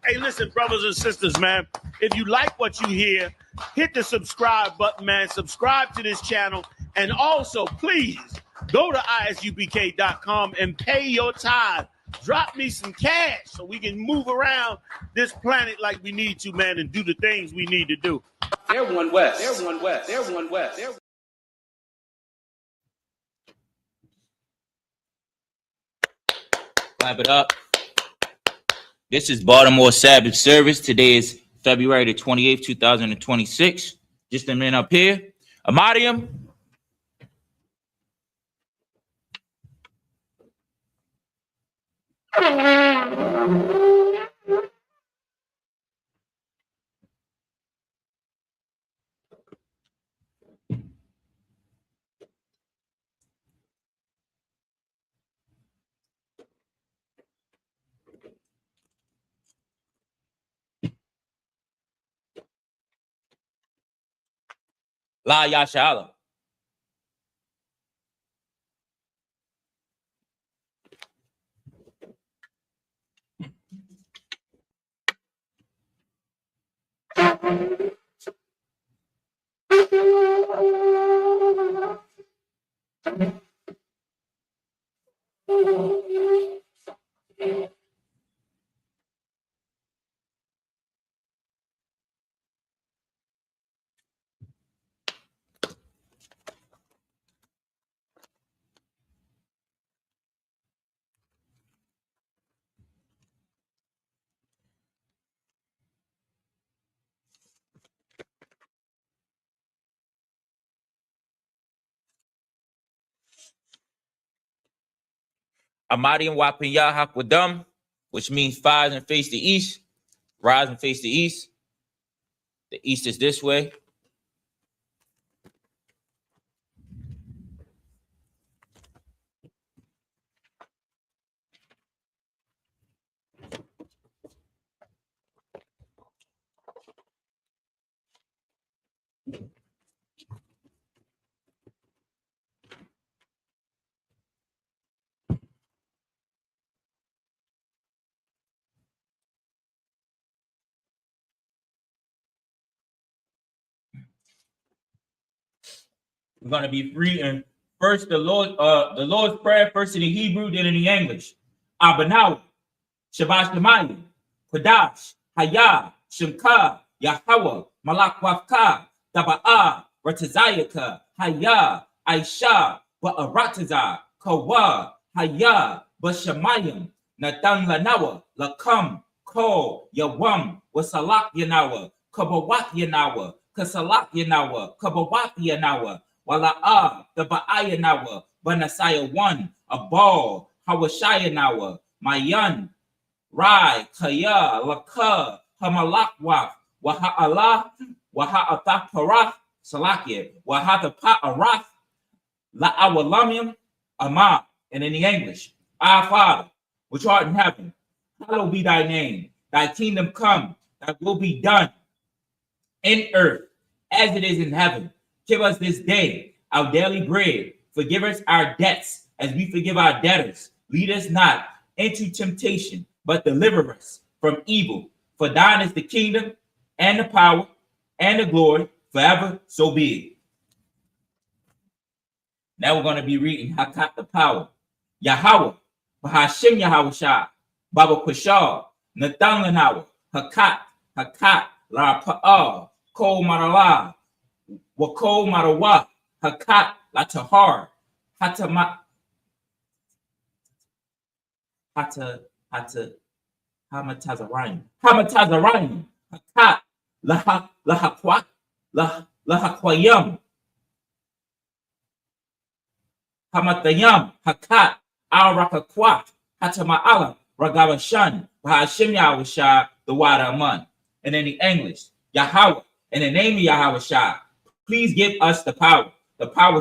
Hey, listen, brothers and sisters, man. If you like what you hear, hit the subscribe button, man. Subscribe to this channel. And also, please, go to isubk.com and pay your tithe. Drop me some cash so we can move around this planet like we need to, man, and do the things we need to do. They're one West. They're one West. They're one West. They're... Clap it up. This is Baltimore Sabbath Service. Today is February the 28th, 2026. Just a minute up here. Amadium. La Yashala. Amadium Wapinya Hakwadam, which means fires and face the east, rise and face the east. The east is this way. We're going to be reading first the Lord's Prayer, first in the Hebrew, then in the English. Abanaw, Shabbat Shemayim, Kodash, Hayah, Shemka, Yahweh, Malak Wafka, Daba'ah, Ratazayaka, Hayah, Aisha, Ba'arataza, Kawa, Hayah, Bashamayim, Natan Lanawa, Lakam, Ko, Yawam, Wasalak Yanawa, Kabawak Yanawa, Kasalak Yanawa, Kabawak Yanawa, Wala'ah, the Ba'ayanawa, Banasaya 1, a ball, Hawashayanawa, Mayan, Rai, Kaya, Laka, Hamalakwaf, Waha'alah, Waha'athaparah, Salakia, Wahatapa'arath, La'awalamim, Ama, and in the English, Our Father, which art in heaven, hallowed be thy name, thy kingdom come, thy will be done in earth as it is in heaven. Give us this day our daily bread. Forgive us our debts as we forgive our debtors. Lead us not into temptation, but deliver us from evil. For thine is the kingdom and the power and the glory forever, so be it. Now we're going to be reading Hakat the power. Yahweh, Bahashim Yahweh Baba Kushar, Nathan Lanawa, Hakat, La Pa'ah, Ko Marala, Wako Marawa, Hakat, La Tahar, Hamatazarayim, Hakat, Lahakwayam, Hamatayam, Hakat, Al-Rakakwat, Hatama'ala, Ragavashan, Bahashim Yahweh, the water Aman. And in the English, Yahweh, in the name of Yahweh Shah, please give us the power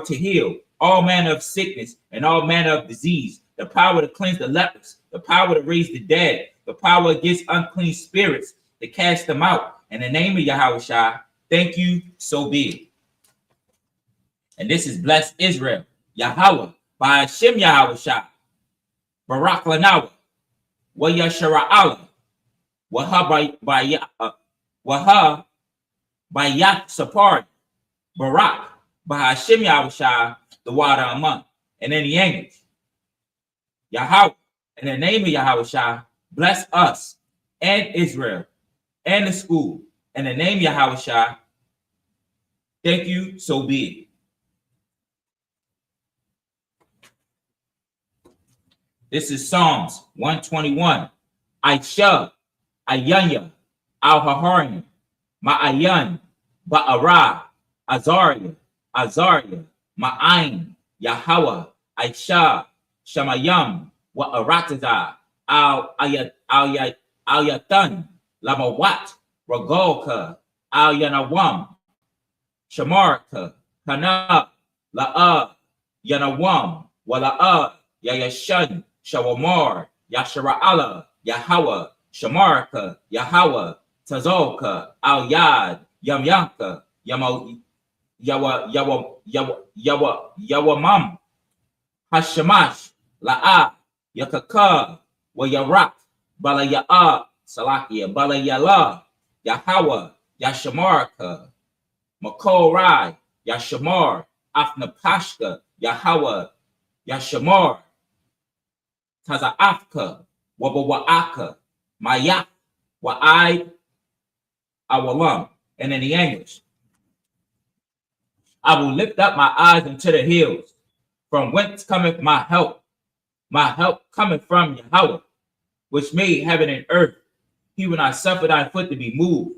to heal all manner of sickness and all manner of disease, the power to cleanse the lepers, the power to raise the dead, the power against unclean spirits, to cast them out. In the name of Yahweh Shah, thank you, so be it. And this is Bless Israel, Yahweh, by Hashem Yahweh Shah, Barak Lanawa, Wa Yashara Allah, Waha Waha Bayat Sapar, Barak, Bahashim Yahushua, the water among. And then the English. Yahweh, in the name of Yahushua, bless us and Israel and the school. In the name of Yahushua, thank you, so be it. This is Psalms 121. Aisha, Ayanya, Al-Haharim, Ma'ayan, Ba'ara, Azariah, Ma'ain, Yahweh, Aisha, Shamayam, Wa'arataza, Al-Yatan, Lamawat, Ragolka, Al-Yanawam, Shamarka, Kana, La'a, Yanawam, Wala'a, Yayashan, Shawamar, Yashara'ala, Yahweh, Shamarka, Yahweh, Tazolka, Al-Yad, Yamyanka, Yawamam, Hashamash, La'a, Yakaka, Wayarak, Balaya'a, Salakia, Balayala, Yahweh, Yashamarka, Makorai, Yashamar, Afnapashka, Yahweh, Yashamar, Tazaafka, Wabawa'aka, Mayak, Wa'ai, Awalam. And in the English, I will lift up my eyes unto the hills, from whence cometh my help. My help cometh from Yahweh, which made heaven and earth. He will not suffer thy foot to be moved.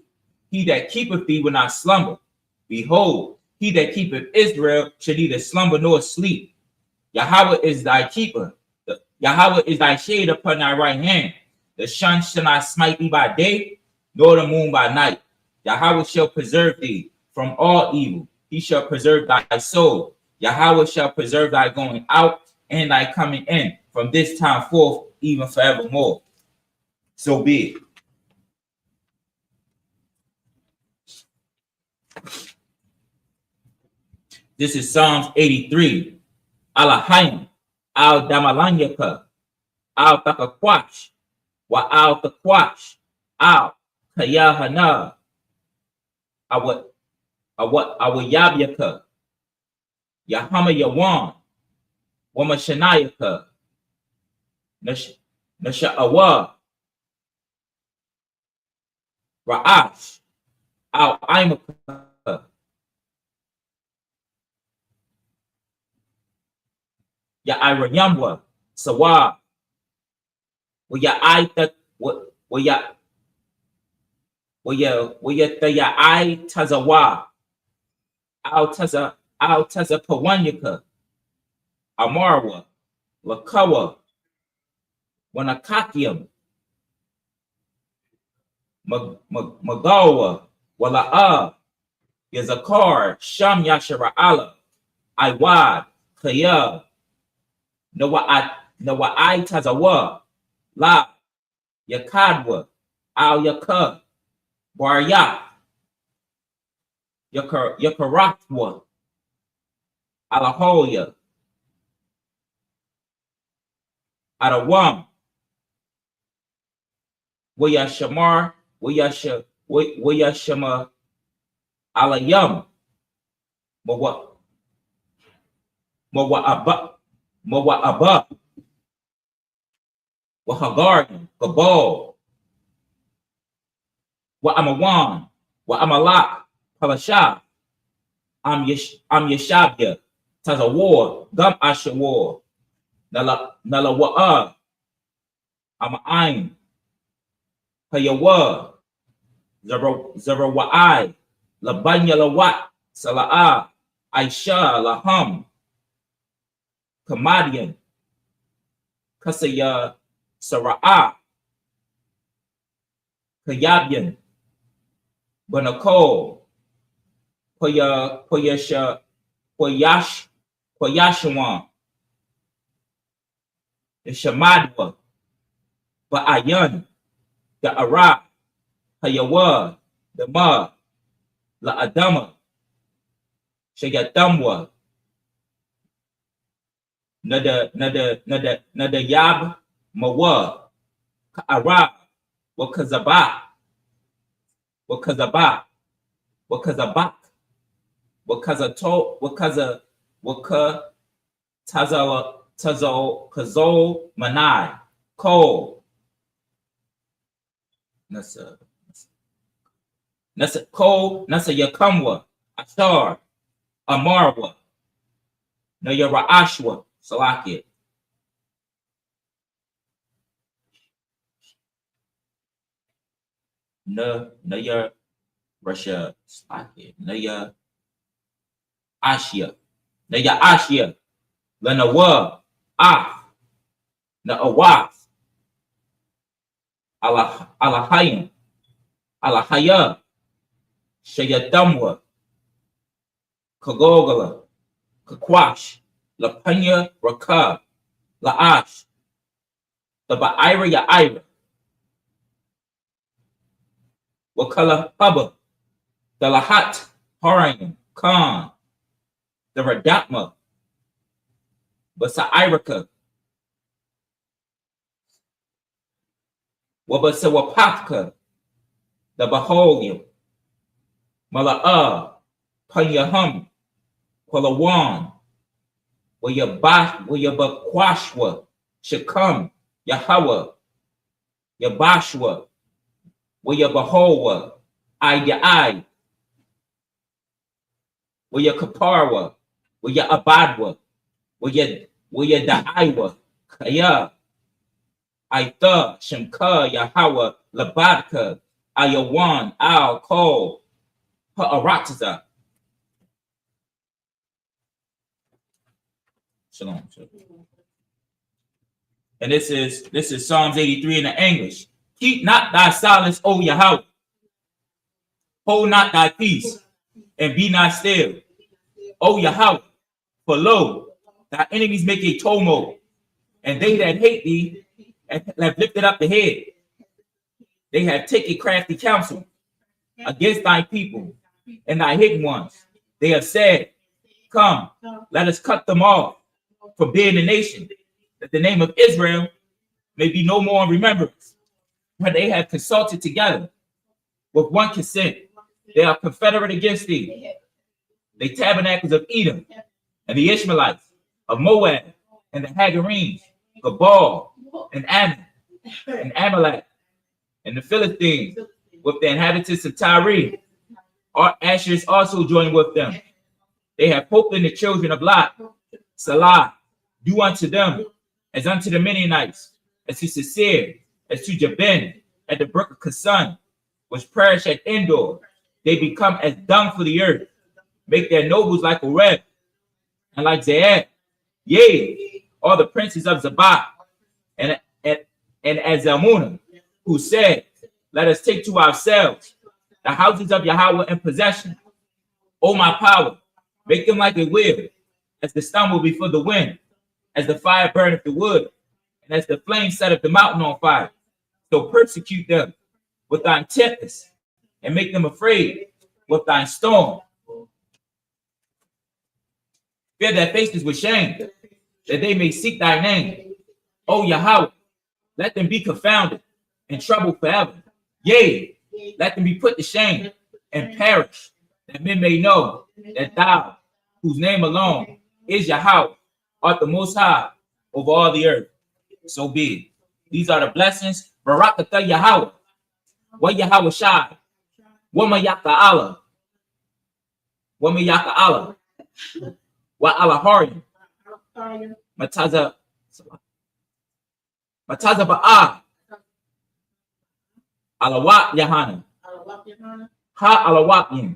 He that keepeth thee will not slumber. Behold, he that keepeth Israel shall neither slumber nor sleep. Yahweh is thy keeper. Yahweh is thy shade upon thy right hand. The sun shall not smite thee by day, nor the moon by night. Yahweh shall preserve thee from all evil. He shall preserve thy soul. Yahweh shall preserve thy going out and thy coming in from this time forth, even forevermore. So be it. This is Psalms 83. Alahayim, al Damalanyaka, al Takakwash, wa al Takwash, al Kayahana, Awayabyaka, Yahama Yawan, Wamashanayaka, Nasha'awa, Ra'ash, al Imaka, Ya'irayamwa, Sawa, Waya'aita, Wayataya'ai Tazawa, Al Taza Pawanyaka, Amarwa, Lakawa, Wanakakium, Magawa, Wala'a, Yazakar, Sham Yashara'ala, Iwad, Kaya, Nawa'ai Tazawa, La, Yakadwa, Al Yaka, Baryak, Yakaratwa, Alahoya, Adawam, Wayashamar, Wayashama, Alayam, Mawa'aba, Wahagarden, Gabal, Wa'amawan, Wa'amalak, Palasha, Am Yeshabya, Tazawar, Gum Ashawar, Nalawa'a, Ama'ain, Hayawa, Zarawa'ai, Labanya Lawat, Sala'a, Aisha, Laham, Kamadian, Kasaya, Sara'a, Kayabian, Banako, Koyashawan, the Shamadwa, Ba'ayan, the Ara, Hayawa, the Ma, La Adama, Shayatamwa, Nada Yab, Mawa, Ka'ara, Wakazabak, Wakazabak, Wakazabak, Wakazato, Tazo, Kazo, Manai, Ko, Nasa, Ko, Nasa Yakamwa, Ashar, Amarwa, Nayara Ashwa, Salaki. Naya Russia, Salaki, Naya Ashia, Lanawa, Naawaf, Alahayim, Alahaya, Shayadamwa, Kagogala, Kakwash, Lapanya Raka, Laash, the Ba'ira Ya'ira, Wakala Haba, the Lahat, Harayim, Khan, the Radatma, Basairaka, Wabasawapatka, the Baholium, Mala'a, Panyahum, Palawan, Wayabakwashwa, Shakam, Yahawa, Yabashwa, Wayabahowa, Ayai, Wayakaparwa, Wayabadwa, Wayadaiwa, Kaya, Aitha, Shamka, Yahawa, Labadka, Ayawan, Al, Kol, Ha'arataza. Shalom. And this is Psalms 83 in the English. Keep not thy silence, O Yahweh. Hold not thy peace, and be not still. O Yahweh, for lo, thy enemies make a tumult, and they that hate thee have lifted up the head. They have taken crafty counsel against thy people and thy hidden ones. They have said, come, let us cut them off from being a nation, that the name of Israel may be no more in remembrance. When they have consulted together with one consent, they are confederate against thee. The tabernacles of Edom and the Ishmaelites of Moab and the Hagarenes, Gabal and Ammon and Amalek and the Philistines with the inhabitants of Tyre. Asher is also joined with them. They have hoped in the children of Lot. Salah, do unto them as unto the Midianites, as to Sisir, as to Jabin, at the brook of Kasan, which perish at Endor. They become as dung for the earth, make their nobles like Oreb, and like Zaed. Yea, all the princes of Zabah, and as Zalmunna, who said, let us take to ourselves the houses of Yahweh in possession. O my power, make them like a wheel, as the stumble before the wind, as the fire burneth the wood, and as the flame setteth the mountain on fire. So persecute them with thine tempest, and make them afraid with thine storm. Fear their faces with shame, that they may seek thy name. O Yahweh, let them be confounded and troubled forever. Yea, let them be put to shame and perish, that men may know that thou, whose name alone is Yahweh, art the most high over all the earth. So be it. These are the blessings. Barakatah Yahweh. Wa Yahweh Shai. Wa Mayaka Allah. Wa Mayaka Allah. Wa Alaharim. Mataza Ba'ah. Alawat Yahana. Ha Alawakim.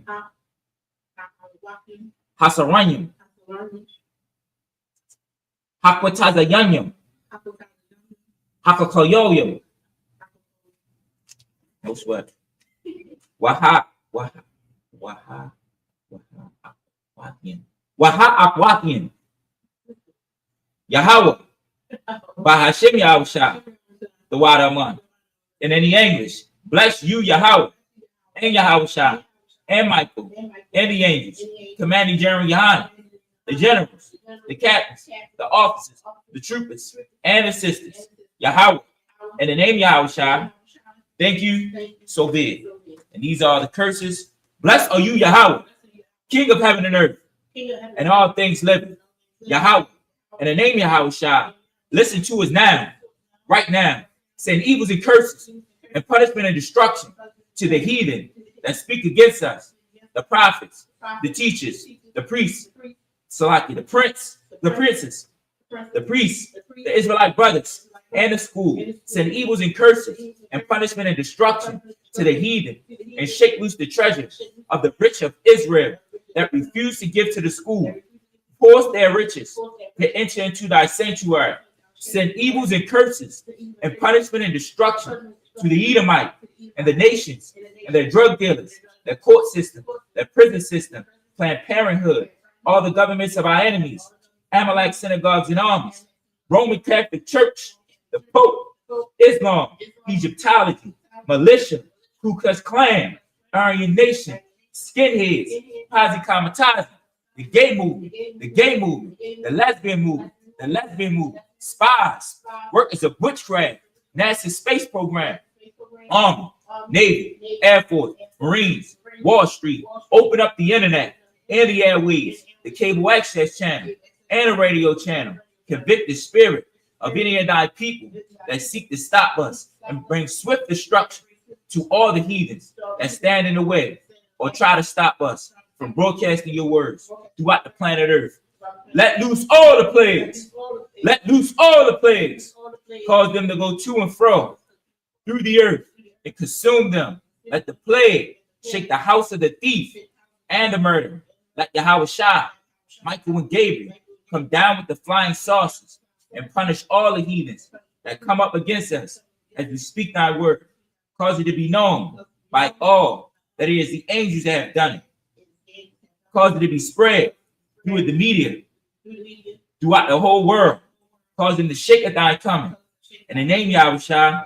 Hasaranyim. Hakwataza Yanyam. Hakakoyoyim. No sweat. Waha Akwakin. Yahweh. Bahashem Yahusha. The Wadaman. And in the English, bless you, Yahweh, and Yahusha, and Michael, and the angels, commanding General Yohanan, the generals, the captains, the officers, the troopers, and assistants. Yahweh, in the name Yahusha, Thank you, so be it. And these are the curses. Blessed are you, Yahweh, King of heaven and earth, and all things living. Yahweh, in the name of Yahweh Shah, listen to us now, right now, saying evils and curses and punishment and destruction to the heathen that speak against us, the prophets, the teachers, the priests, Salaki, the prince, the princes, the priests, the Israelite brothers, and the school, send evils and curses and punishment and destruction to the heathen, and shake loose the treasures of the rich of Israel that refuse to give to the school. Force their riches to enter into thy sanctuary. Send evils and curses and punishment and destruction to the Edomite and the nations and their drug dealers, their court system, their prison system, Planned Parenthood, all the governments of our enemies, Amalek synagogues and armies, Roman Catholic Church, the Pope, Islam, Egyptology, militia, Ku Klux Klan, Aryan Nation, skinheads, Posse Comitatus, the gay movement, the lesbian movement, spies, workers of witchcraft, NASA space program, Army, Navy, Air Force, Marines, Wall Street, open up the internet and the airwaves, the cable access channel and the radio channel. Convict the spirit of any of thy people that seek to stop us and bring swift destruction to all the heathens that stand in the way or try to stop us from broadcasting your words throughout the planet Earth. Let loose all the plagues. Let loose all the plagues. Cause them to go to and fro through the earth and consume them. Let the plague shake the house of the thief and the murderer. Let Yahweh Shah, Michael and Gabriel come down with the flying saucers and punish all the heathens that come up against us as we speak thy word. Cause it to be known by all that it is the angels that have done it. Cause it to be spread through the media, throughout the whole world. Cause them to shake at thy coming. In the name of Yahweh Shah,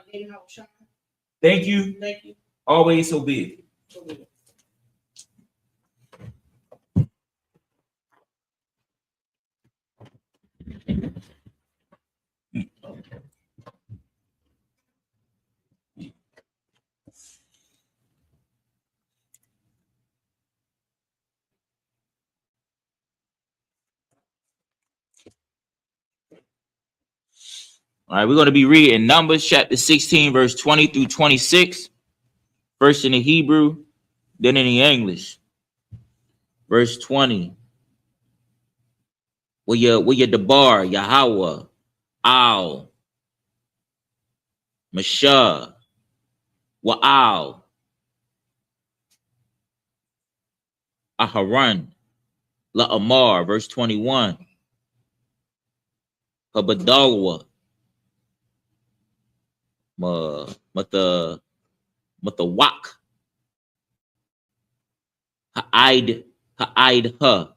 thank you. Always so be it. All right, we're going to be reading Numbers chapter 16, verse 20 through 26. First in the Hebrew, then in the English. Verse 20. Where your Debar, Yahweh, Al, Mashah, Wa'al, Aharon, La'amar, verse 21. Habadalwa, Matawak, Ha'id Ha,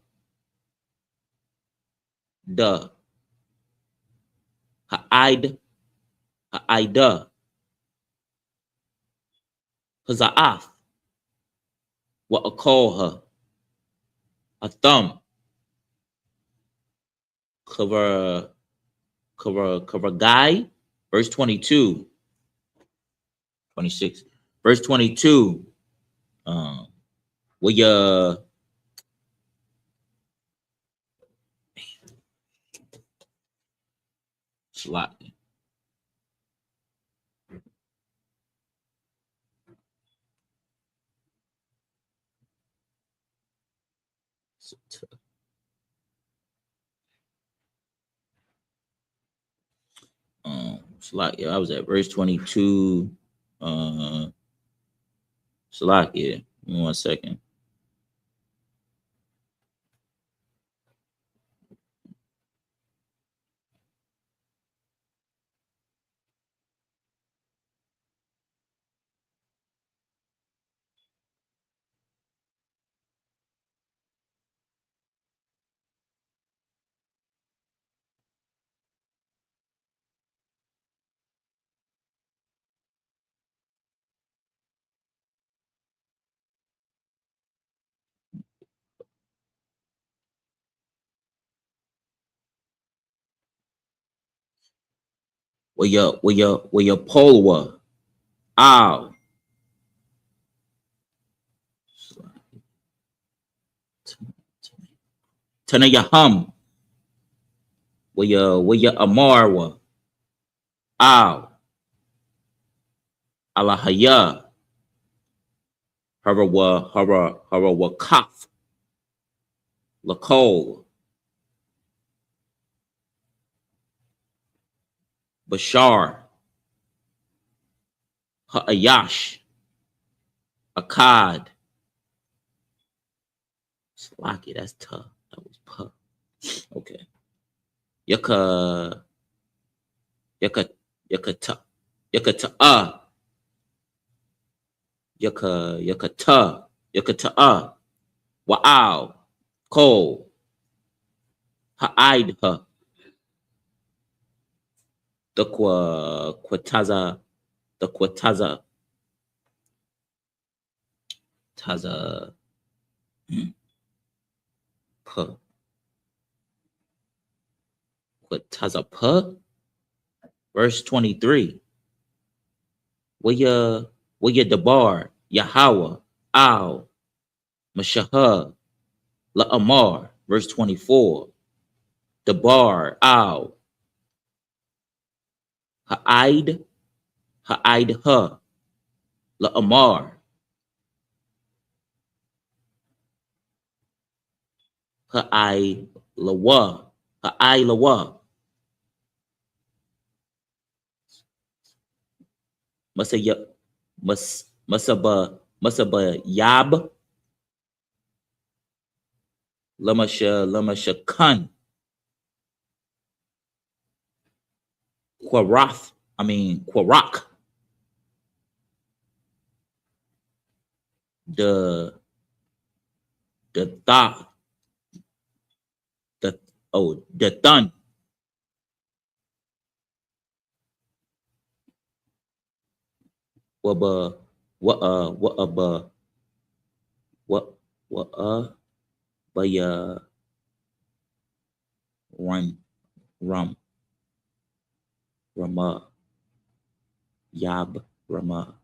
Da, Ha'ida, Haza'af, Wa'akolha, Atham, Kavagai, verse 22, 26, verse 22. Where your slot. Slot, yeah, I was at verse 22. Slot, yeah. Give me 1 second. Where your Polwa, Al, Tanayahum. Waya Amarwa. Al. Alahaya. Harawa Kaf. Lakol. Bashar. Ha'ayash. Akkad. Slocky, that's tough. That was puff. Okay. Yaka Yaka Yakata Yakata Yakata Wow. Cole. Ha'id. The Quataza. Taza. Puh. Quataza puh. Verse 23. Waya Dabar. Yahweh. Al. Mashahah. La'amar. Verse 24. Dabar. Al. Ha'id. La'amar. Lawa. Masaba Yab. Lamasha Kun. Quarak. The Thun. Rama Yab Rama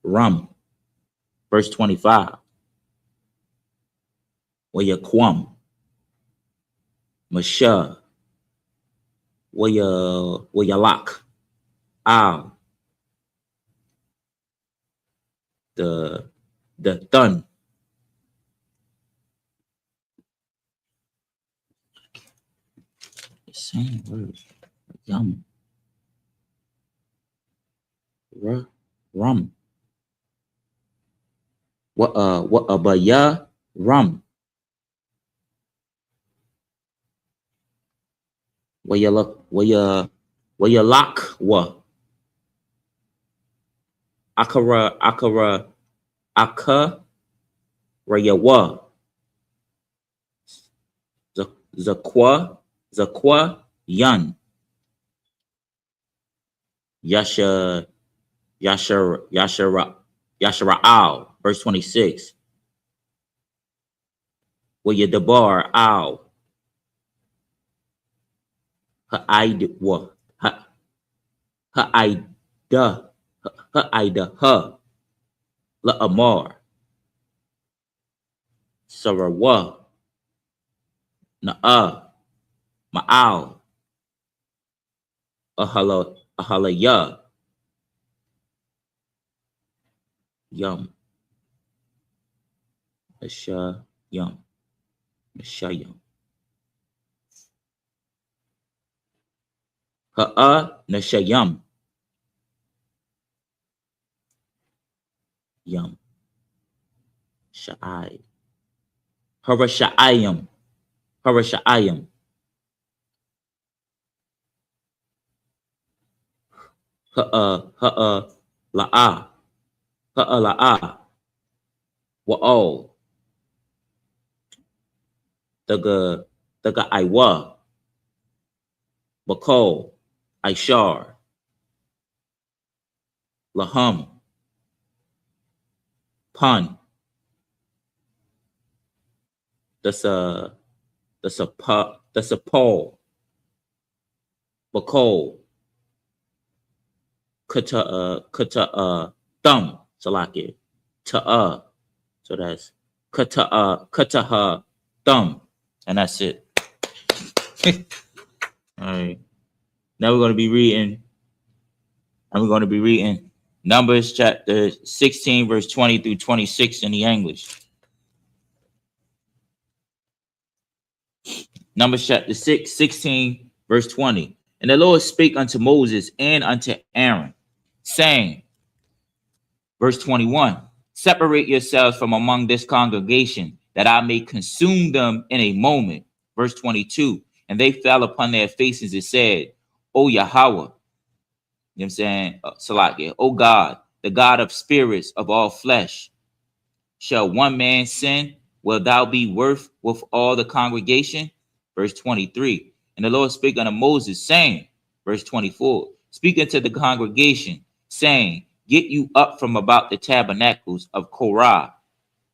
Rum. Verse 25. Quam. Masha. Lak. Al. The Thun. The same word. Yum. Rum. Baya Rum. Waya Lak wa. Akara Rayawa. Zakwa Yan. Yashara Al. Verse 26. Waya Dabar Al. Ha'ida. La'amar. Sarawa. Ma'al. Ahalaya. Yum. Asha Yum. Mashayam. Nashayam. Yum. Sha'ai. Harasha'ayam. La'a. Wa'o. Daga Iwa. Bakol. Ishar. Laham. Pun. That's a That's a pole. Bakol. Kata thumb. Salaki. Ta'a. So that's kataha thumb. And that's it. All right. Now we're going to be reading. And we're going to be reading Numbers chapter 16, verse 20 through 26 in the English. Numbers chapter 16, verse 20. And the Lord spake unto Moses and unto Aaron, saying, verse 21, separate yourselves from among this congregation, that I may consume them in a moment. Verse 22, and they fell upon their faces and said, O Yahweh, you know what I'm saying? Salakia, O God, the God of spirits of all flesh, shall one man sin? Will thou be worth with all the congregation? Verse 23, and the Lord spake unto Moses, saying, verse 24, speaking to the congregation, saying, get you up from about the tabernacles of Korah,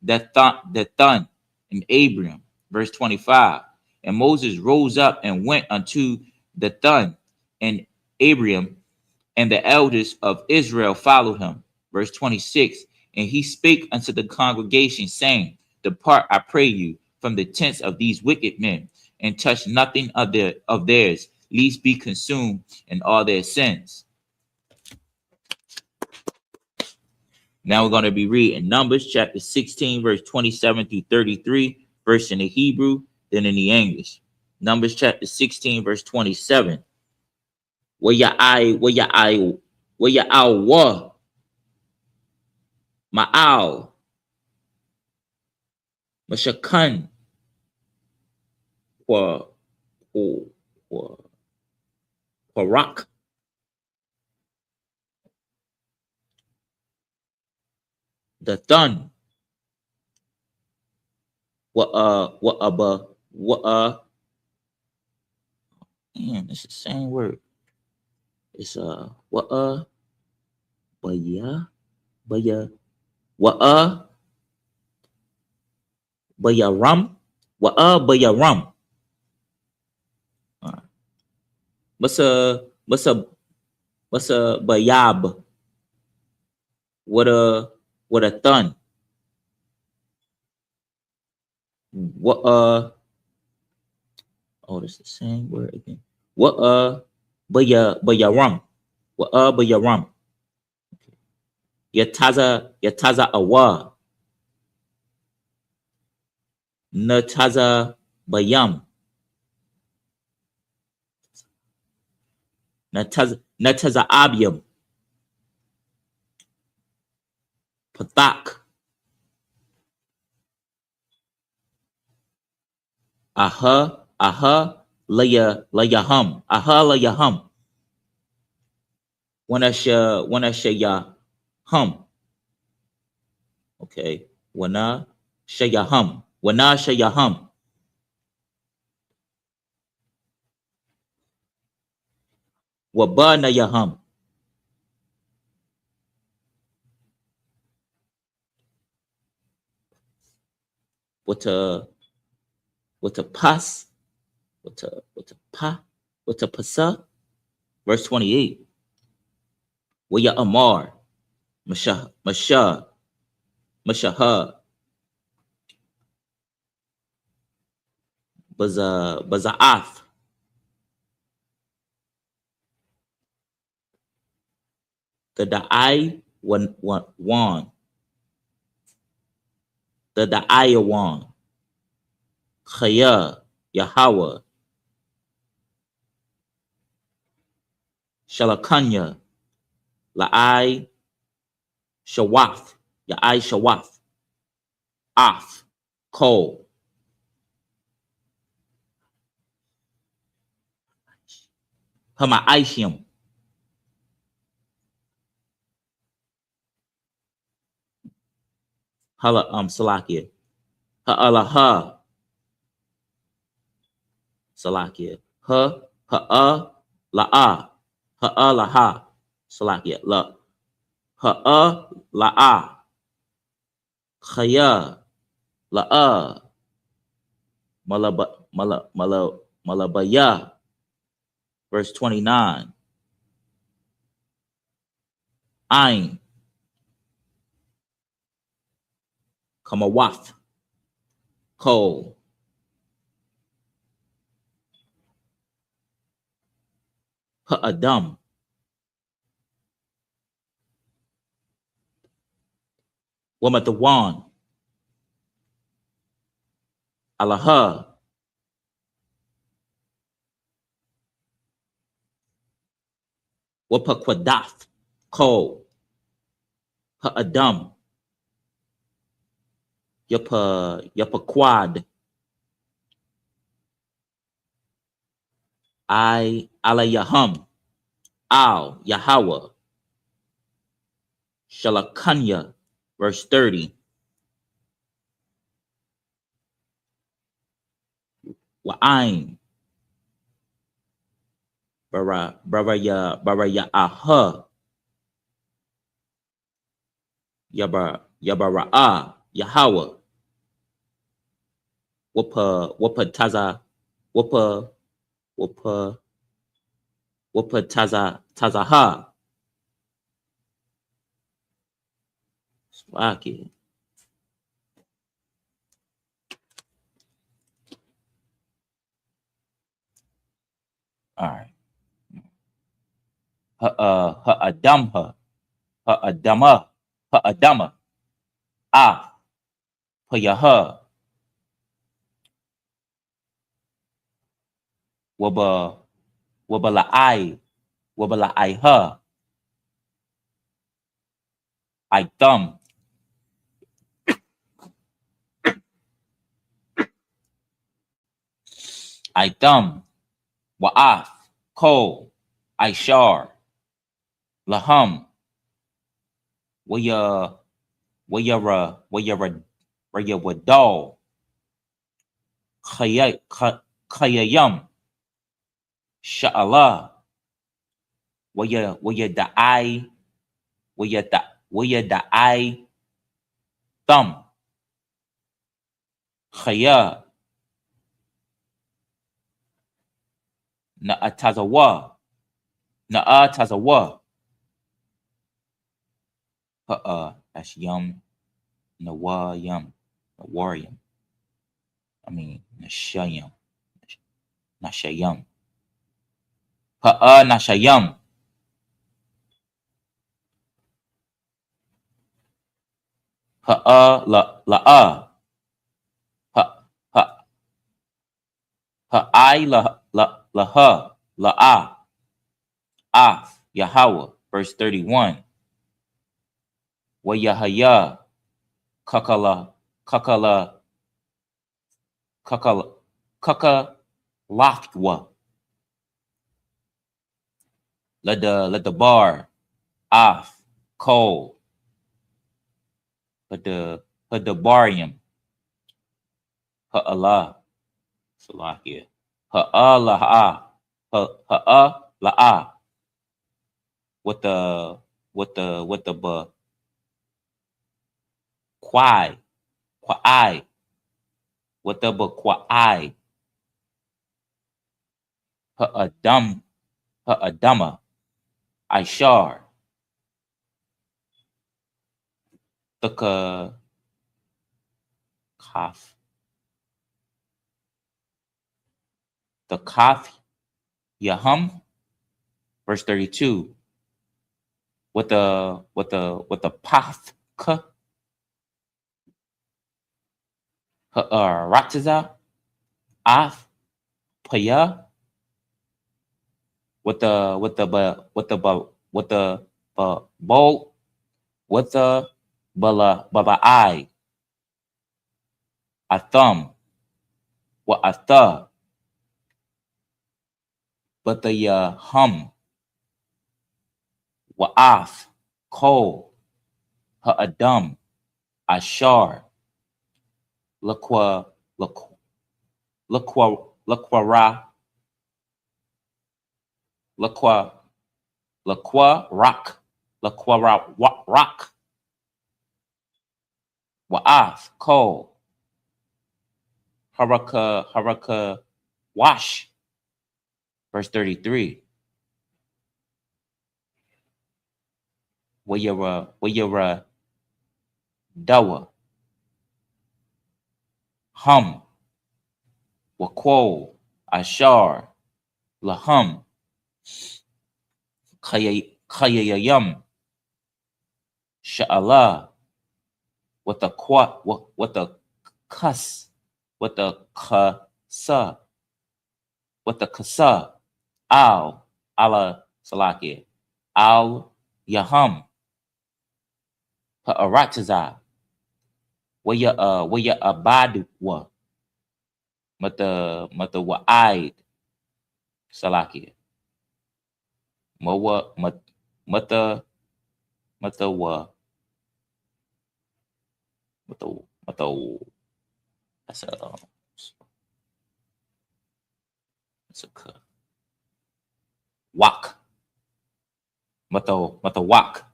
Dathan, and Abiram. Verse 25, and Moses rose up and went unto Dathan and Abiram, and the elders of Israel followed him. Verse 26, and he spake unto the congregation, saying, depart, I pray you, from the tents of these wicked men, and touch nothing of theirs, lest be consumed in all their sins. Now we're going to be reading Numbers chapter 16, verse 27 through 33, first in the Hebrew, then in the English. Numbers chapter 16, verse 27. Ma'al, Mashakan, Parak, the thun, man, it's the same word. It's bayaram, bayaram. Masa bayab. What a thun. What oh, that's the same word again. What bayaram. What bayaram. Yataza awa. Nataza bayam. Nataza abiam. Patak. Aha, layahum. Aha, layahum. Wanasha ya hum. Okay. Wana shayahum. Wana shayahum. Wabana yahum. What a pass, what a pasa. Verse 28. Waya amar, mashaha, bazaaf. The da'ai wan. The da'ayawan. Chaya, Yahweh, Shalakanya, La'ai, Shawaf, Ya'ai Shawaf, Af, Kol, Hama'aishim, Salakia, Ha'alaha, Salakia. La'a. Laha. Salakia. La'a. Khaya. La'a. Malabaya, verse 29. Ain, Kamawaf, Kol, Ha'adam, Wamatawan, Alaha, Wapakwadaf, Kol, Ha'adam, Yapaquad, I Alayaham, Al Yahweh, Shalakanya, verse 30. Wa'ain, Baraya Aha, Yabara'a, Yahweh, Wapa Taza, Wapa Tazaha. Swaki. All right. Ha'adamha, Ha'adama, Payaha, Wabala'ai, Wabala'aiha, Aitam, Wa'af, Kol, Aishar, Laham, Wayawadal, Khayayam, Sha'Allah, Wayada'ai, Wayada'ai, Thumb, Khaya, Na'atazawa, that's Yum, Nawayam, Nawarium. I mean, Nashayam, Nashayam, La'a, Ha'ai, Laha, La'a, Af, Yahweh, verse 31. Wayahaya, Kakalakwa, let the bar, Af, Kol, let the barium, Ha'Allah, Salakia, Ha'Allah, Ha'Allah, with the Kwai, with the Kwai, Ha'adama, Aishar, the Kaf, Yahum, verse 32, with the Path, Rataza, Af, Paya, with the bowl, with the Bala'ai, Atham, wa Atha, but the Hum, Wa'af, Kol, Ha'adam, Ashar, Laqwara, rock, Wa'af, Kol, Haraka, Wash, Verse 33. Wayara dawa hum wakwo ashar lahum kayayam sha'allah what the kas what the kasa what the kasa al ala salaki al yaham aratiza waya abad wa mata wa'id salaki mawa mata wa mata that's a wak mata wak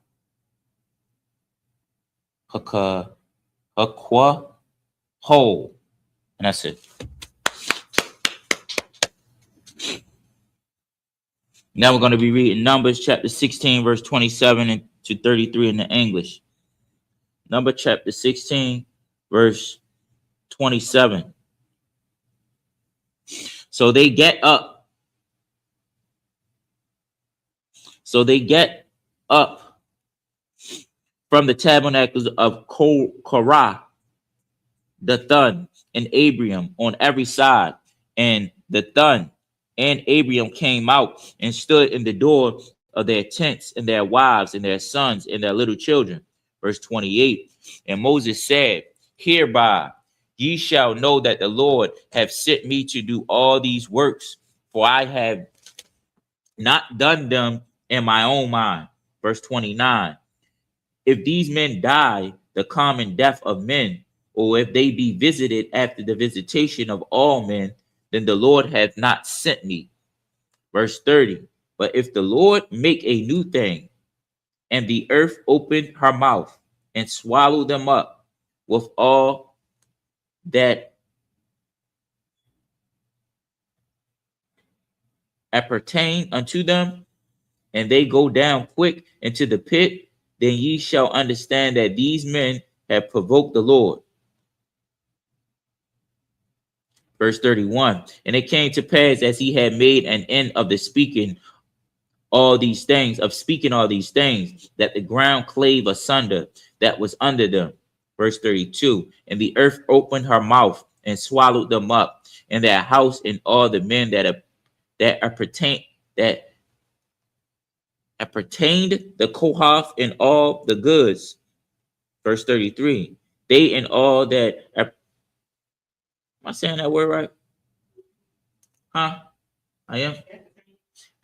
hakwa whole, and that's it. Now we're going to be reading Numbers chapter 16 verse 27 to 33 in the English. Number chapter 16 verse 27. So they get up from the tabernacles of Korah, Dathan, and Abiram on every side. And Dathan and Abiram came out and stood in the door of their tents, and their wives and their sons and their little children. Verse 28. And Moses said, hereby ye shall know that the Lord hath sent me to do all these works, for I have not done them in my own mind. Verse 29. If these men die the common death of men, or if they be visited after the visitation of all men, then the Lord hath not sent me. Verse 30. But if the Lord make a new thing, and the earth open her mouth and swallow them up with all that appertain unto them, and they go down quick into the pit, then ye shall understand that these men have provoked the Lord. Verse 31. And it came to pass, as he had made an end of the speaking all these things, that the ground clave asunder that was under them. Verse 32. And the earth opened her mouth and swallowed them up, and their house and all the men that appertained the Kohath and all the goods. Verse 33. They and all that am I saying that word right? Huh? I am.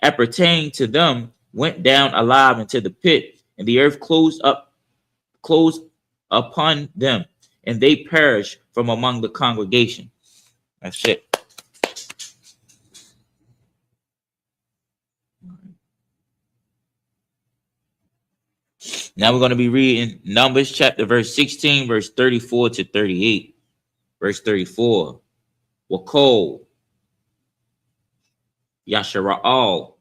Appertain to them went down alive into the pit, and the earth closed upon them, and they perished from among the congregation. That's it. Now we're going to be reading Numbers chapter verse 16, verse 34 to 38. Verse 34. Wakol Yashara'ala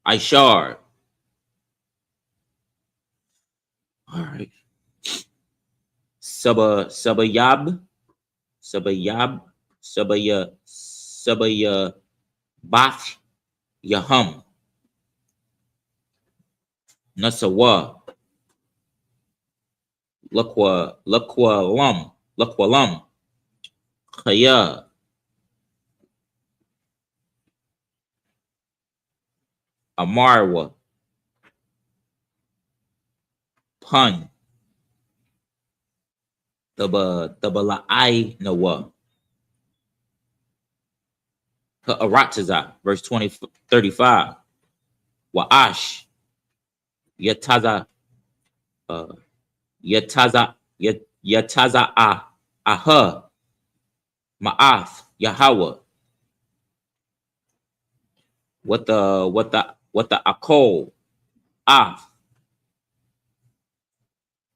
Ishar. All right. Sabayab Bath Yahum Nasawa Lakwalam Khaya Amarwa Pun Tabalai Nawa Arataza, verse 35. Wa'ash Yataza Aha Ma'ath Yahweh. What the Akol Af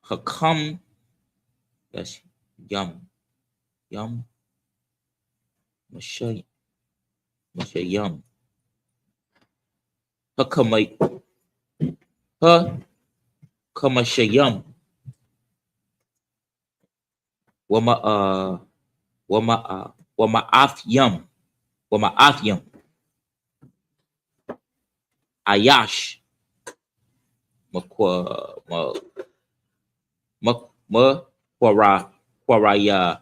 Hakam. Yes, yum. Mashayam. Hakamay. Ha Kamashayam. Wama Afyam. Wama Afyam. Ayash. Makwa Kwaraya.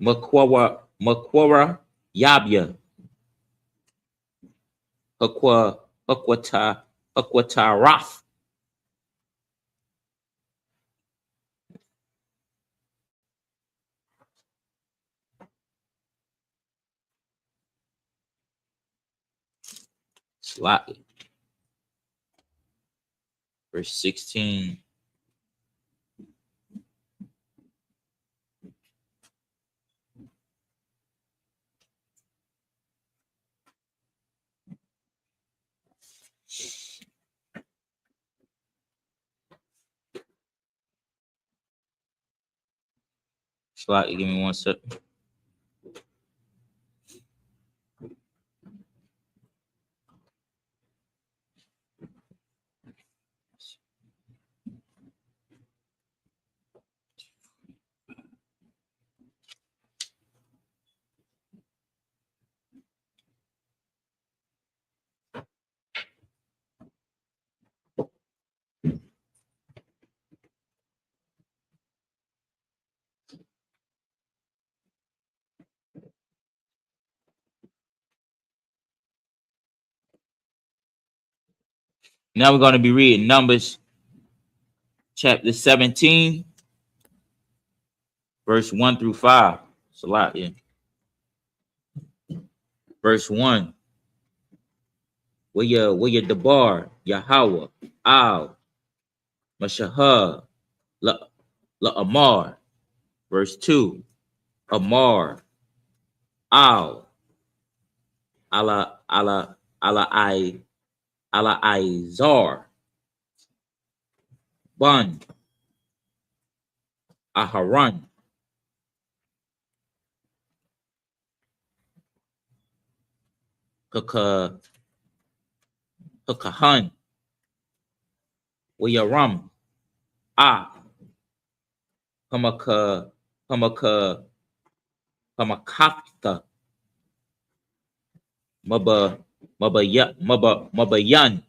Makwara Yabya. Hakwata Raf. Slightly. Verse 16. Slightly, give me 1 second. Now we're going to be reading Numbers chapter 17, verse 1 through 5. It's a lot, yeah. Verse 1. Where you Debar, Yahweh, Al, Mashahah, La Amar. Verse 2. Amar, Al, Ala Izar, Bun, Aharon, Hakahan, Wayaram, Hamaka, Hamakafta, Mabayan,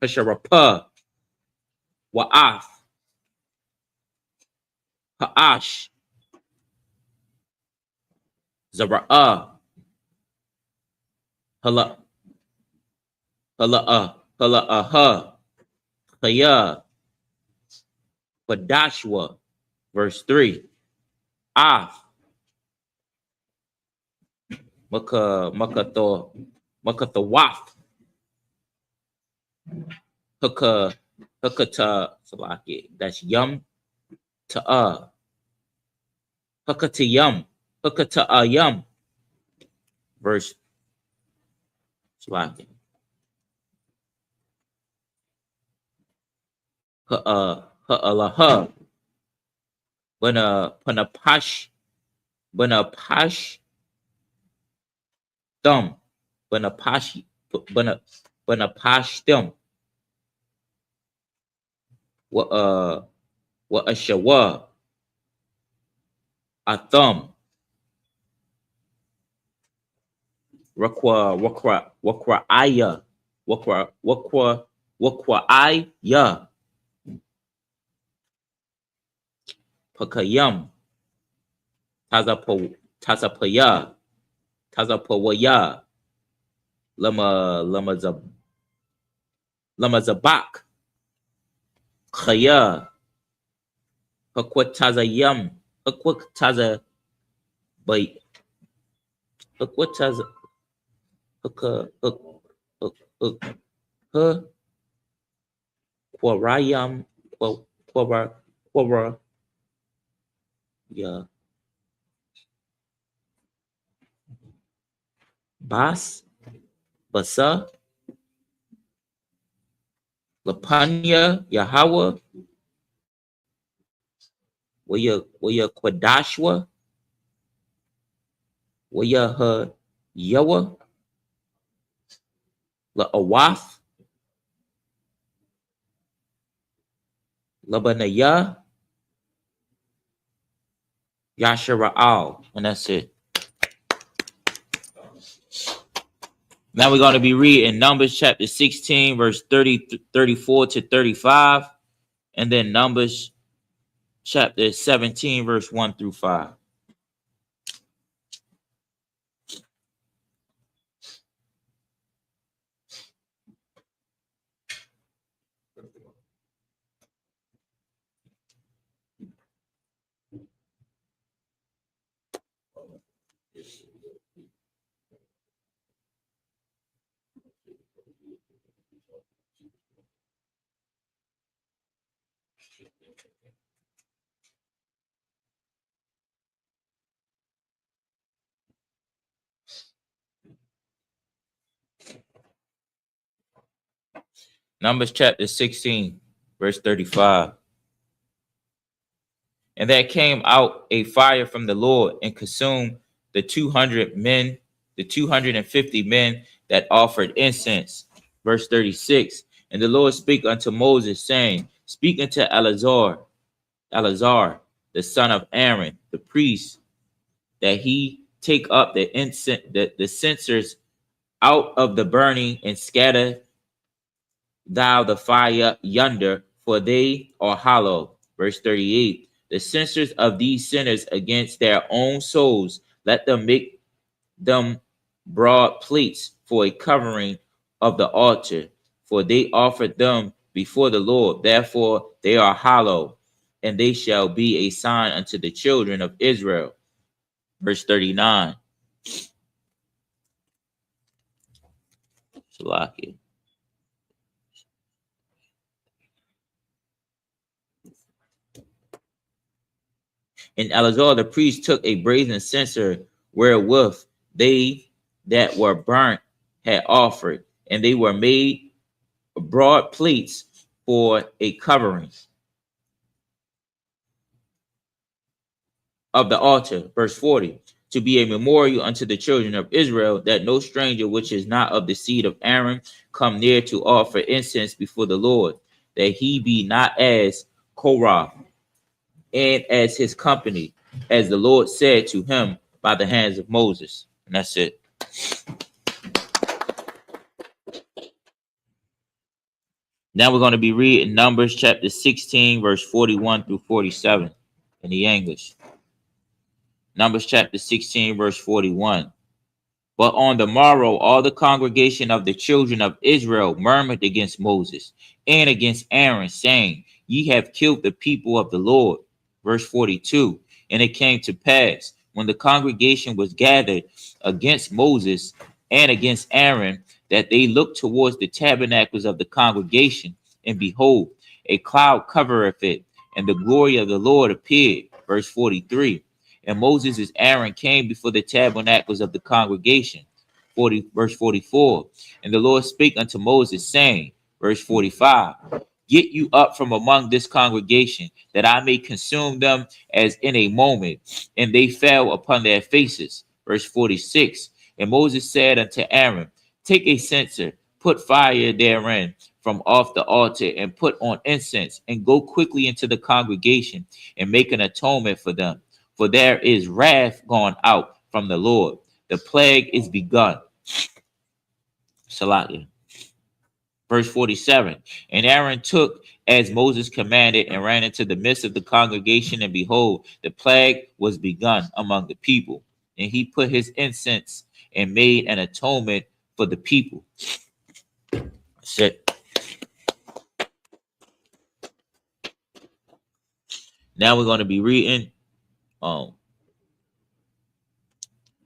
Hasharapa, Wa'af, Ha'ash, Zara'ah, Hala'aha, Chaya, Badashwa. Verse 3. Af, Makathawaf, Hakata, Salaki. That's Yum Ta'a, Hakatayam, Hakata'ayam. Verse Salaki. Ha'alaha, Panapash, Thumb, Panapash, Thumb, Wa Ashawa, Athum, Wakra Aya, Wakra Aya, Pakayam, Tazapaya, Lamazabak, Khaya, Hakwatazayam, Hakwataza Bay, Hakwataza, Kwarayam, Kwara, yeah, Basa, Lapanya, Yahweh, Waya Kwadashwa, Waya Yawa, La Awath, Labanaya, Yashara'al. And that's it. Now we're going to be reading Numbers chapter 16, verse 34 to 35. And then Numbers chapter 17, verse 1 through 5. Numbers chapter 16, verse 35. And there came out a fire from the Lord and consumed the 200 men, the 250 men that offered incense. Verse 36. And the Lord spake unto Moses, saying, Speak unto Eleazar, the son of Aaron, the priest, that he take up the incense, the censers out of the burning, and scatter thou the fire yonder, for they are hollow. Verse 38. The censers of these sinners against their own souls, let them make them broad plates for a covering of the altar, for they offered them before the Lord. Therefore they are hollow, and they shall be a sign unto the children of Israel. Verse 39. Salakia. And Eleazar the priest took a brazen censer wherewith they that were burnt had offered, and they were made broad plates for a covering of the altar. Verse 40. To be a memorial unto the children of Israel, that no stranger which is not of the seed of Aaron come near to offer incense before the Lord, that he be not as Korah and as his company, as the Lord said to him by the hands of Moses. And that's it. Now we're going to be reading Numbers chapter 16, verse 41 through 47 in the English. Numbers chapter 16, verse 41. But on the morrow, all the congregation of the children of Israel murmured against Moses and against Aaron, saying, Ye have killed the people of the Lord. Verse 42. And it came to pass, when the congregation was gathered against Moses and against Aaron, that they looked towards the tabernacles of the congregation, and behold, a cloud covereth it, and the glory of the Lord appeared. Verse 43. And Moses and Aaron came before the tabernacles of the congregation. Verse 44. And the Lord spake unto Moses, saying, verse 45. Get you up from among this congregation, that I may consume them as in a moment. And they fell upon their faces. Verse 46. And Moses said unto Aaron, Take a censer, put fire therein from off the altar, and put on incense, and go quickly into the congregation, and make an atonement for them. For there is wrath gone out from the Lord. The plague is begun. Salakia. Verse 47. And Aaron took as Moses commanded, and ran into the midst of the congregation, and behold, the plague was begun among the people. And he put his incense and made an atonement for the people. That's it. Now we're going to be reading. Now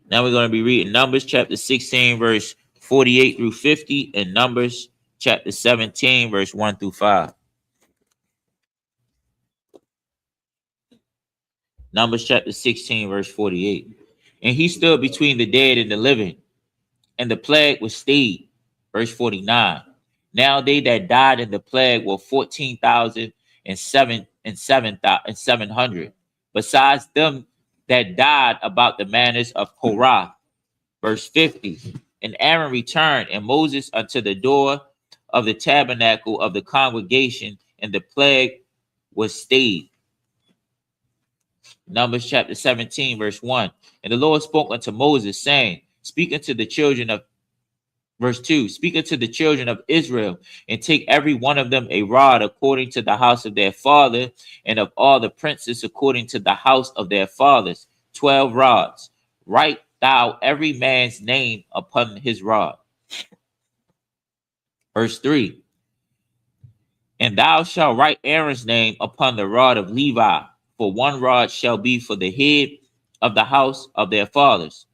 we're going to be reading Numbers chapter 16, verse 48 through 50, and Numbers chapter 17, verse 1 through 5. Numbers chapter 16, verse 48. And he stood between the dead and the living, and the plague was stayed. Verse 49. Now they that died in the plague were 14,700, besides them that died about the manners of Korah. Verse 50. And Aaron returned, and Moses unto the door of the tabernacle of the congregation, and the plague was stayed. Numbers chapter 17, verse 1. And the Lord spoke unto Moses, saying, Speak unto the children of Verse 2, speak unto the children of Israel, and take every one of them a rod according to the house of their father, and of all the princes according to the house of their fathers, 12 rods. Write thou every man's name upon his rod. Verse 3, and thou shalt write Aaron's name upon the rod of Levi, for one rod shall be for the head of the house of their fathers.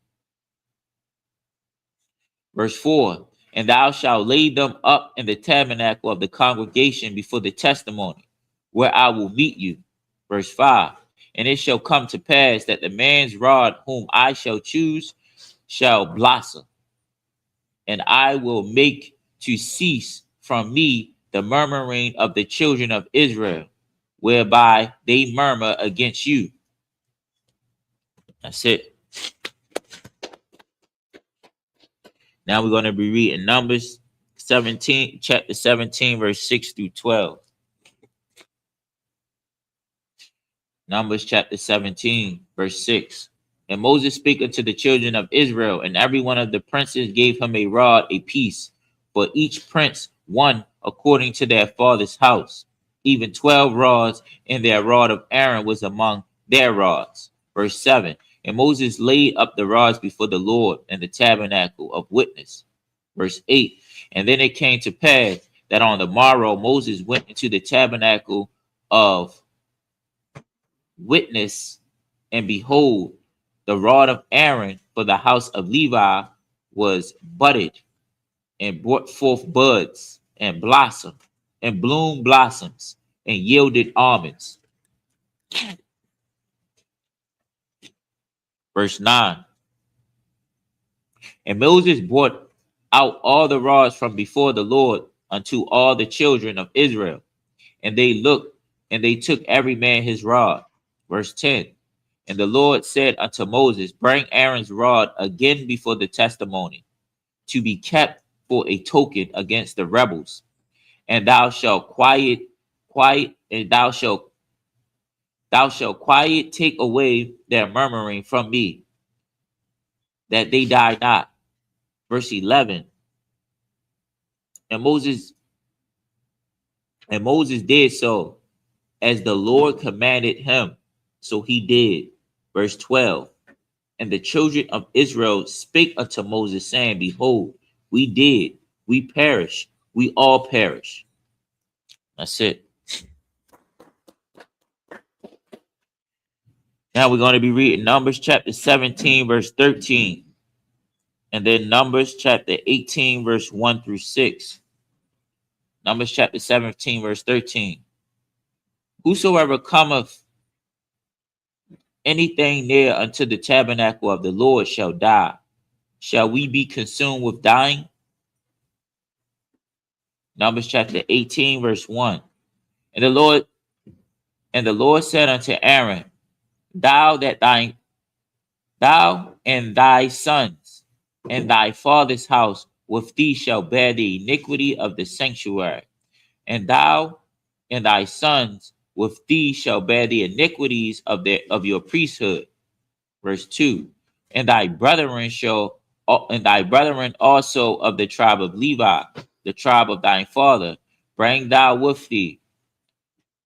Verse 4, and thou shalt lay them up in the tabernacle of the congregation before the testimony, where I will meet you. Verse 5, and it shall come to pass that the man's rod whom I shall choose shall blossom, and I will make to cease from me the murmuring of the children of Israel, whereby they murmur against you. That's it. Now we're going to be reading Numbers 17, chapter 17, verse 6 through 12. Numbers chapter 17, verse 6. And Moses spake unto the children of Israel, and every one of the princes gave him a rod apiece, for each prince one according to their father's house. Even 12 rods, and their rod of Aaron was among their rods. Verse 7. And Moses laid up the rods before the Lord in the tabernacle of witness. Verse 8. And then it came to pass that on the morrow Moses went into the tabernacle of witness, and behold, the rod of Aaron for the house of Levi was budded, and brought forth buds, and blossomed, and bloomed blossoms, and yielded almonds. Verse 9. And Moses brought out all the rods from before the Lord unto all the children of Israel. And they looked, and they took every man his rod. Verse 10. And the Lord said unto Moses, Bring Aaron's rod again before the testimony, to be kept for a token against the rebels. And thou shalt take away their murmuring from me, that they die not. Verse 11. And Moses did so, as the Lord commanded him, so he did. Verse 12. And the children of Israel spake unto Moses, saying, Behold, we perish, we all perish. That's it. Now we're going to be reading Numbers chapter 17, verse 13. And then Numbers chapter 18, verse 1 through 6. Numbers chapter 17, verse 13. Whosoever cometh anything near unto the tabernacle of the Lord shall die. Shall we be consumed with dying? Numbers chapter 18, verse 1. And the Lord said unto Aaron, Thou and thy sons and thy father's house with thee shall bear the iniquity of the sanctuary, and thou and thy sons with thee shall bear the iniquities of your priesthood. Verse 2. And thy brethren also of the tribe of Levi, the tribe of thy father, bring thou with thee,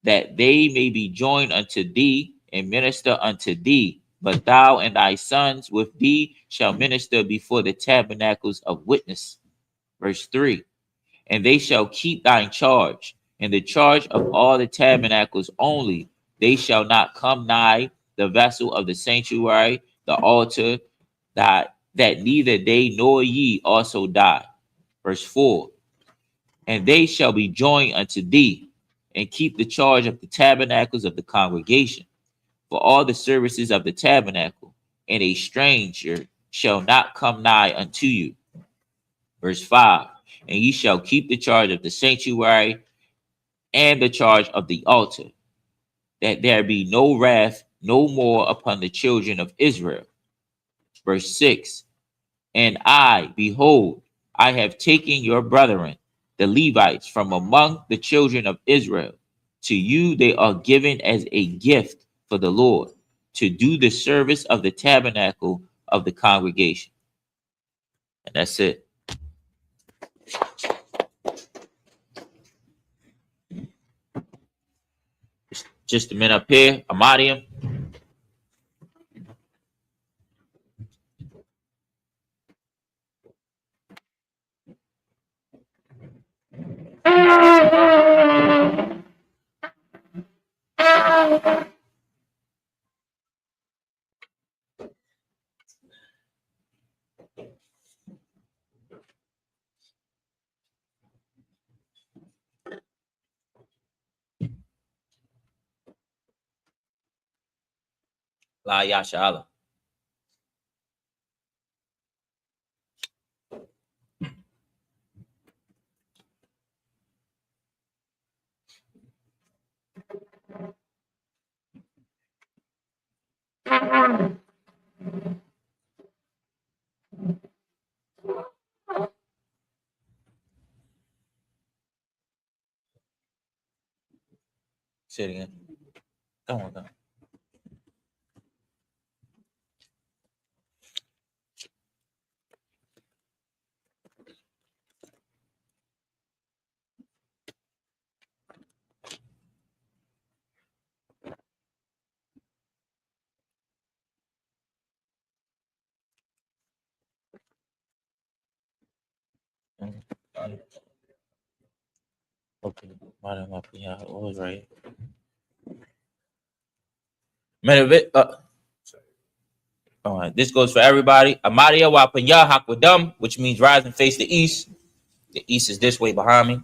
that they may be joined unto thee and minister unto thee. But thou and thy sons with thee shall minister before the tabernacles of witness. Verse 3. And they shall keep thine charge, and the charge of all the tabernacles only. They shall not come nigh the vessel of the sanctuary, the altar, that neither they nor ye also die. Verse 4. And they shall be joined unto thee, and keep the charge of the tabernacles of the congregation, for all the services of the tabernacle, and a stranger shall not come nigh unto you. Verse 5. And ye shall keep the charge of the sanctuary and the charge of the altar, that there be no wrath no more upon the children of Israel. Verse 6. And I, behold, I have taken your brethren, the Levites, from among the children of Israel. To you they are given as a gift for the Lord, to do the service of the tabernacle of the congregation. And that's it. Just a minute up here. Amadium. La Yasha Allah. Say it again. Come on, come on. Okay, what was right? This goes for everybody. Amadia wa Panya Hakwadam, which means rise and face the east. The east is this way behind me.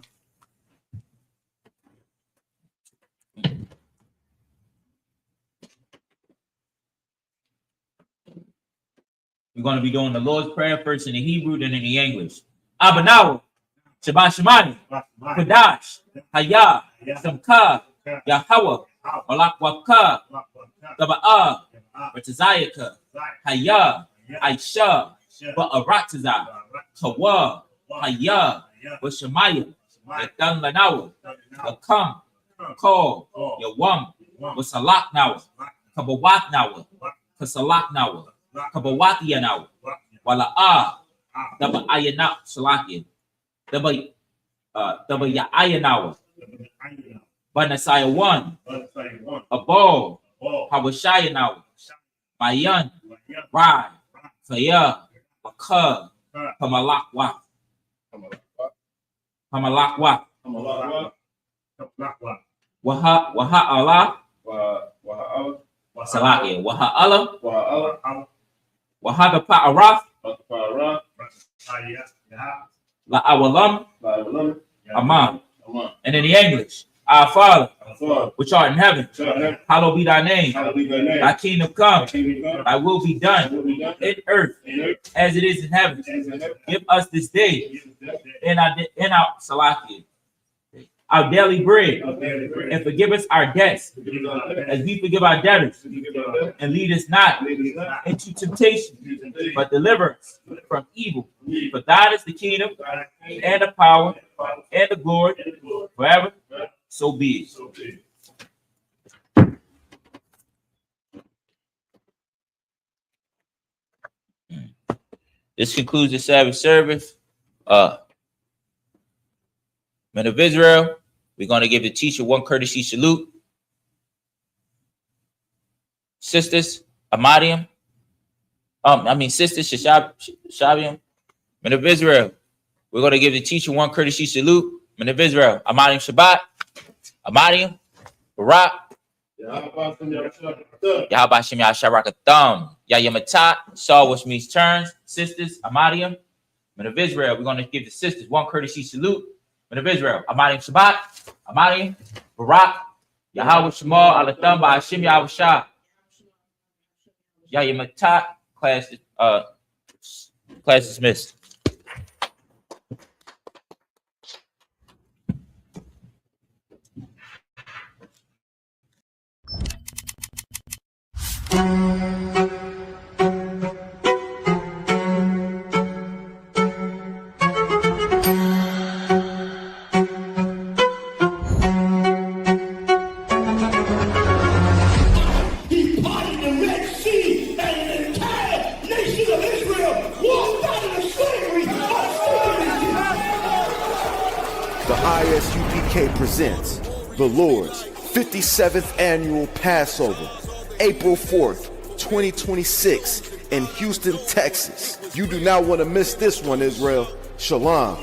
We're going to be doing the Lord's Prayer first in the Hebrew, then in the English. Abanawa, Shabbat Shemani, Kadash, Hayah, Samka, Yahweh, Alakwaka, Taba'ah, Ratazayaka, Hayah, Aisha, Ba'arataza, Kawa, Hayah, Washamaya, Yadan Lanawa, Akam, Ko, Yawam, Wasalak Nawa, Kabawat Nawa, Kasalak Nawa, Kabawati Nawa, Wala Daba Ayana Salakin, Daba Ayanawa, Banasaya 1, Abo, Hawashaya Nawa, Mayan, Rai, Faya, Maka, Pamalakwa, Pamalakwa, Waha Allah, Salakia, Waha Allah, Wahada Pa'araf, La Awalam, Aman. And in the English, our Father, which art in heaven, hallowed be thy name. Thy kingdom come, thy will be done in earth as it is in heaven. Give us this day in our Salakia, our daily bread, and forgive us our debts as we forgive our debtors, and lead us not into temptation, but deliver us from evil. For thine is the kingdom, and the power, and the glory forever. So be it. This concludes the Sabbath service. Men of Israel, we're going to give the teacher one courtesy salute. Sisters, Amadium. Sisters, Shabium. Men of Israel, we're going to give the teacher one courtesy salute. Men of Israel, Amadium Shabbat. Amadium, Barak. Yahabashim Yasharakatham. Yayamatat, Saw, which means turns. Sisters, Amadium. Men of Israel, we're going to give the sisters one courtesy salute. Men of Israel, Amadium Shabbat, Amadium, Barak, Yahweh Shemal, Alatham, Ba'ashim Yahushua. Yayamatat, class dismissed. The ISUPK presents the Lord's 57th Annual Passover, April 4th, 2026 in Houston, Texas. You do not want to miss this one, Israel. Shalom.